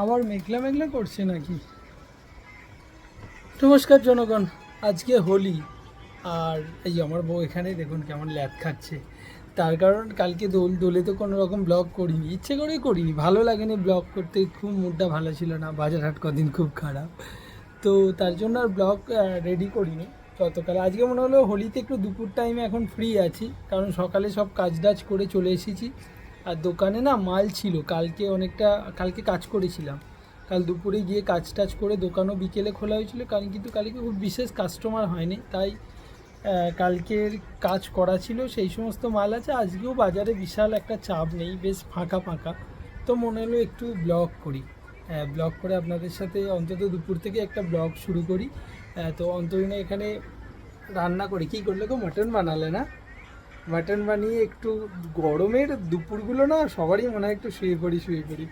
আবার মেঘলা মেঘলা করছে নাকি? নমস্কার জনগণ, আজকে হোলি। আর এই আমার বউ এখানে দেখুন কেমন ল্যাদ খাচ্ছে। তার কারণ কালকে দোলে তো কোনো রকম ব্লগ করিনি, ইচ্ছে করেই করিনি, ভালো লাগেনি ব্লগ করতে, খুব মুডটা ভালো ছিল না, বাজার হাট কদিন খুব খারাপ। তো তার জন্য আর ব্লগ রেডি করিনি গতকাল। আজকে মনে হলো হোলিতে একটু দুপুর টাইমে এখন ফ্রি আছি, কারণ সকালে সব কাজ টাজ করে চলে এসেছি। আর দোকানে না মাল ছিল, কালকে কাজ করেছিলাম। কাল দুপুরে গিয়ে কাজ টাজ করে দোকানও বিকেলে খোলা হয়েছিল, কারণ কিন্তু কালকে খুব বিশেষ কাস্টমার হয়নি, তাই কালকের কাজ করা ছিল, সেই সমস্ত মাল আছে। আজকেও বাজারে বিশাল একটা চাপ নেই, বেশ ফাঁকা ফাঁকা। তো মনে হলো একটু ব্লগ করি, ব্লগ করে আপনাদের সাথে অন্তত দুপুর থেকে একটা ব্লগ শুরু করি। তো অন্তরিনা এখানে রান্না করি, কী করলে গো, মাটন বানালে না? মাটন বানিয়ে একটু, গরমের দুপুরগুলো না সবারই মনে হয় একটু শুয়ে পড়ি।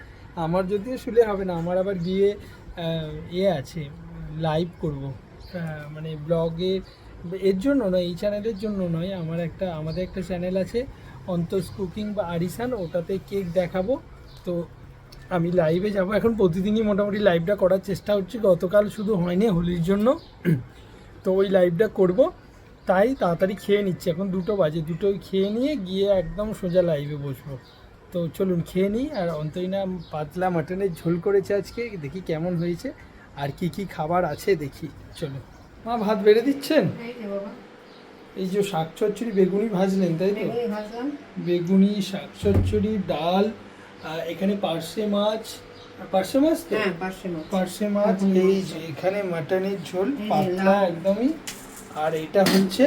আমার যদিও শুলে হবে না, আমার আবার গিয়ে আছে, লাইভ করব, মানে ব্লগে। এর জন্য নয়, এই চ্যানেলের জন্য নয়, আমাদের একটা চ্যানেল আছে অন্তস কুকিং বা আরিসান, ওটাতে কেক দেখাবো। তো আমি লাইভে যাব এখন, প্রতিদিনই মোটামুটি লাইভটা করার চেষ্টা হচ্ছে, গতকাল শুধু হয়নি হোলির জন্য। তো ওই লাইভটা করব, তাই তাড়াতাড়ি খেয়ে নিচ্ছি, এখন 2টো বাজে, দুটোই খেয়ে নিয়ে গিয়ে একদম সোজা লাইভে বসবো। তো চলুন খেয়ে নিই। আর অন্তরিনা পাতলা মাটনের ঝোল করেছে আজকে, দেখি কেমন হয়েছে, আর কি কি খাবার আছে দেখি। চলো মা, ভাত বেড়ে দিচ্ছেন? এই যে শাক চচ্চড়ি বেগুনি ভাজলেন তাই তো? বেগুনি, শাক চচ্চড়ি, ডাল, এখানে পার্শে মাছ তো? পার্শে মাছ, এই যে এখানে মাটনের ঝোল পাতলা একদমই। আর এটা হচ্ছে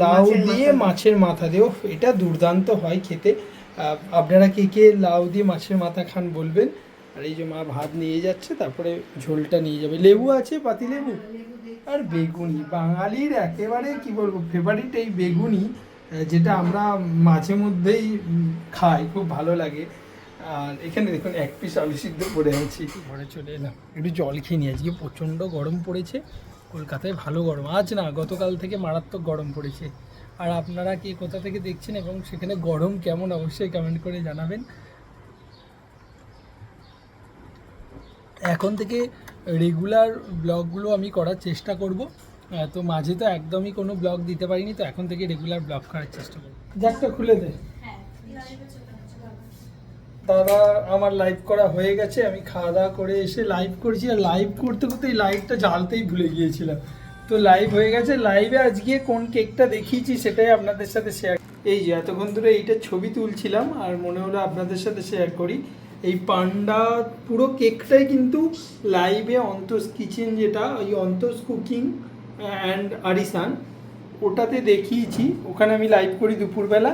লাউ দিয়ে মাছের মাথা দিয়ে, এটা দুর্দান্ত হয় খেতে। আপনারা কে কে লাউ দিয়ে মাছের মাথা খান বলবেন। আর এই যে মা ভাত নিয়ে যাচ্ছে, তারপরে ঝোলটা নিয়ে যাবে, লেবু আছে, পাতি লেবু। আর বেগুনি বাঙালির একেবারে কি বলবো ফেভারিট, এই বেগুনি, যেটা আমরা মাঝে মধ্যেই খাই, খুব ভালো লাগে। আর এখানে দেখুন এক পিস আলু সিদ্ধ পড়ে আছি, ঘরে চলে এলাম একটু জল খেয়ে নিয়ে। আজকে প্রচণ্ড গরম পড়েছে কলকাতায়, ভালো গরম, আজ না গতকাল থেকে মারাত্মক গরম পড়েছে। আর আপনারা কি কোথা থেকে দেখছেন এবং সেখানে গরম কেমন, অবশ্যই কমেন্ট করে জানাবেন। এখন থেকে রেগুলার ব্লগগুলো আমি করার চেষ্টা করব। তো মাঝে তো একদমই কোনো ব্লগ দিতে পারিনি, তো এখন থেকে রেগুলার ব্লগ করার চেষ্টা করব। জ্যাকটা খুলে দে। দাদা, আমার লাইভ করা হয়ে গেছে, আমি খাওয়া দাওয়া করে এসে লাইভ করেছি। আর লাইভ করতে করতে এই লাইভটা জ্বালতেই ভুলে গিয়েছিলাম। তো লাইভ হয়ে গেছে, লাইভে আজকে কোন কেকটা দেখিয়েছি সেটাই আপনাদের সাথে শেয়ার। এই যে এতক্ষণ ধরে এইটার ছবি তুলছিলাম, আর মনে হলো আপনাদের সাথে শেয়ার করি। এই পান্ডা পুরো কেকটাই কিন্তু লাইভে অন্তস কিচেন, যেটা ওই অন্তস কুকিং অ্যান্ড আরিসান, ওটাতে দেখিয়েছি। ওখানে আমি লাইভ করি দুপুরবেলা,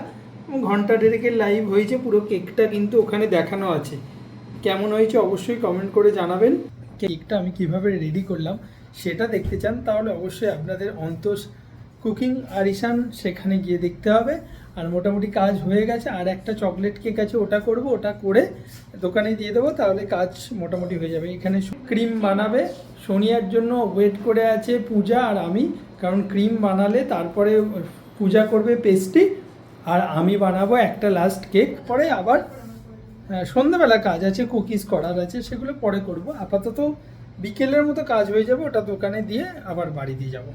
ঘন্টা দেড়েকের লাইভ হয়েছে, পুরো কেকটা কিন্তু ওখানে দেখানো আছে। কেমন হয়েছে অবশ্যই কমেন্ট করে জানাবেন। কেকটা আমি কিভাবে রেডি করলাম সেটা দেখতে চান, তাহলে অবশ্যই আপনাদের অন্তস কুকিং আরিসান সেখানে গিয়ে দেখতে হবে। আর মোটামুটি কাজ হয়ে গেছে, আর একটা চকলেট কেক আছে, ওটা করব, ওটা করে দোকানে দিয়ে দেবো, তাহলে কাজ মোটামুটি হয়ে যাবে। এখানে ক্রিম বানাবে, সোনিয়ার জন্য ওয়েট করে আছে পূজা আর আমি, কারণ ক্রিম বানালে তারপরে পূজা করবে পেস্ট্রি, আর আমি বানাবো একটা লাস্ট কেক। পরে আবার সন্ধ্যাবেলা কাজ আছে, কুকিজ করার আছে, সেগুলো পরে করব। আপাতত বিকেলের মতো কাজ হয়ে যাবে, ওটা দোকানে দিয়ে আবার বাড়ি দিয়ে যাব।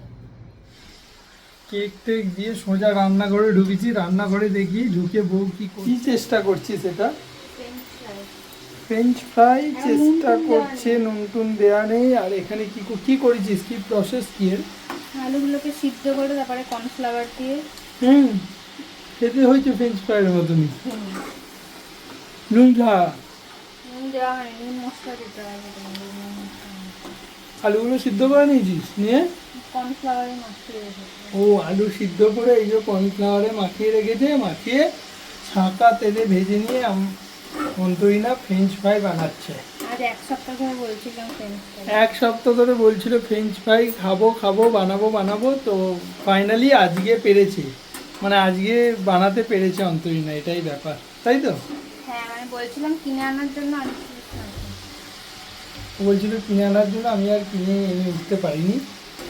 কেক টেক দিয়ে সোজা রান্নাঘরে ঢুকেছি, রান্নাঘরে দেখি ঢুকে বউ কি চেষ্টা করছি, সেটা ফ্রেঞ্চ ফ্রাই চেষ্টা করছে, নুন টুন দেওয়া নেই। আর এখানে কি করেছিস, কি প্রসেস কি এর? আলুগুলোকে সিদ্ধ করে তারপরে কর্নফ্লাওয়ার দিয়ে খেতে হয়েছে ফ্রেঞ্চ ফ্রাইয়ের মতনই। নুন দেওয়া হয়, নুন মশলা দিতে হবে। আলুগুলো সিদ্ধ করে নিয়েছিস, নিয়ে কর্নফ্লাওয়ারে মাখিয়ে রেখেছি। ও আলু সিদ্ধ করে এই যে কর্নফ্লাওয়ারে মাখিয়ে রেখেছে, মাখিয়ে ছাঁকা তেলে ভেজে নিয়ে অন্তরিনা ফ্রেঞ্চ ফ্রাই বানাচ্ছে। আজ এক সপ্তাহ ধরে বলছিলাম ফ্রেঞ্চ ফ্রাই, এক সপ্তাহ ধরে বলছিল ফ্রেঞ্চ ফ্রাই খাবো বানাবো, তো ফাইনালি আজকে পেরেছি, মানে আজকে বানাতে পেরেছে অন্তরিনা, এটাই ব্যাপার, তাই তো? হ্যাঁ, মানে বলছিলাম কিনে আনার জন্য, বলছিল কিনে আনার জন্য, আমি আর কিনে এনে উঠতে পারিনি,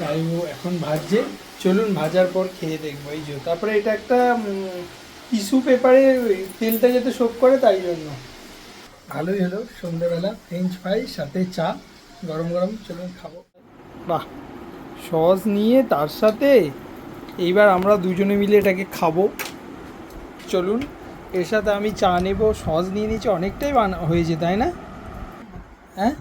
তাই ও এখন ভাজছে। চলুন ভাজার পর খেয়ে দেখবো। এই যে তারপরে এটা একটা টিস্যু পেপারে তেলটা যাতে শোক করে, তাই জন্য ভালোই হলো সন্ধ্যেবেলা ফ্রেঞ্চ ফ্রাই সাথে চা গরম গরম, চলুন খাবো। বাহ, সস নিয়ে তার সাথে এইবার আমরা দুজনে মিলে এটাকে খাবো। চলুন, এর সাথে আমি চা নেব, সস নিয়ে নিচ্ছি, অনেকটাই হয়েছে তাই না? হ্যাঁ,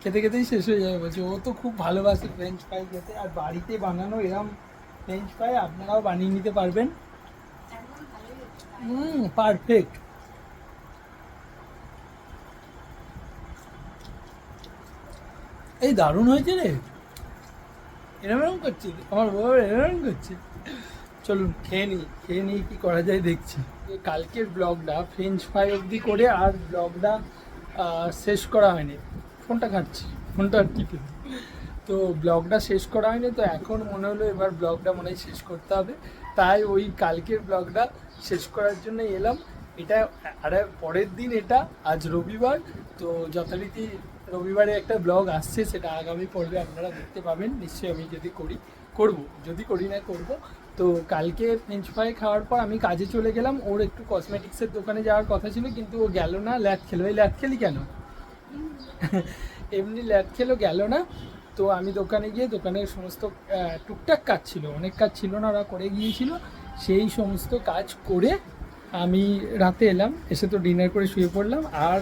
খেতে খেতেই শেষ হয়ে যাবে বলছে। ও তো খুব ভালোবাসে ফ্রেঞ্চ ফ্রাই খেতে, আর বাড়িতে বানানো এরম ফ্রেঞ্চ ফ্রাই আপনারাও বানিয়ে নিতে পারবেন। পারফেক্ট। এই দারুণ হয়েছে রে, এরম করছে আমার বউ, এরম করছে। চলুন খেয়ে নিই কি করা যায় দেখছি। কালকের ব্লগটা ফ্রেঞ্চ ফ্রাই অবধি করে আর ব্লগটা শেষ করা হয়নি, ফোনটা ঘাঁটছি, ফোনটা আর টিপে, তো ব্লগটা শেষ করা হয়নি। তো এখন মনে হলো এবার ব্লগটা মনে হয় শেষ করতে হবে, তাই ওই কালকের ব্লগটা শেষ করার জন্য এলাম। এটা আর পরের দিন, এটা আজ রবিবার, তো যথারীতি রবিবারে একটা ব্লগ আসছে, সেটা আগামী পর্বে আপনারা দেখতে পাবেন নিশ্চয়ই। আমি যদি করি না করব। তো কালকে ফ্রেঞ্চ ফ্রাই খাওয়ার পর আমি কাজে চলে গেলাম। ওর একটু কসমেটিক্সের দোকানে যাওয়ার কথা ছিল, কিন্তু ও গেল না, ল্যাদ খেলো। এই ল্যাদ খেলি কেন? এমনি ল্যাদ খেলো, গেল না। তো আমি দোকানে গিয়ে, দোকানের সমস্ত টুকটাক কাজ ছিল, অনেক কাজ ছিল না, ওরা করে গিয়েছিল, সেই সমস্ত কাজ করে আমি রাতে এলাম, এসে তো ডিনার করে শুয়ে পড়লাম। আর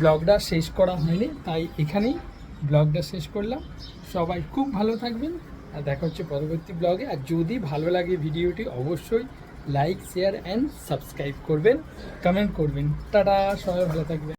ব্লগটা শেষ করা হয়নি, তাই এখানেই ব্লগটা শেষ করলাম। সবাই খুব ভালো থাকবেন, আর দেখা হচ্ছে পরবর্তী ব্লগে। আর যদি ভালো লাগে ভিডিওটি অবশ্যই লাইক, শেয়ার অ্যান্ড সাবস্ক্রাইব করবেন, কমেন্ট করবেন। টাটা, সবাই ভালো থাকবেন।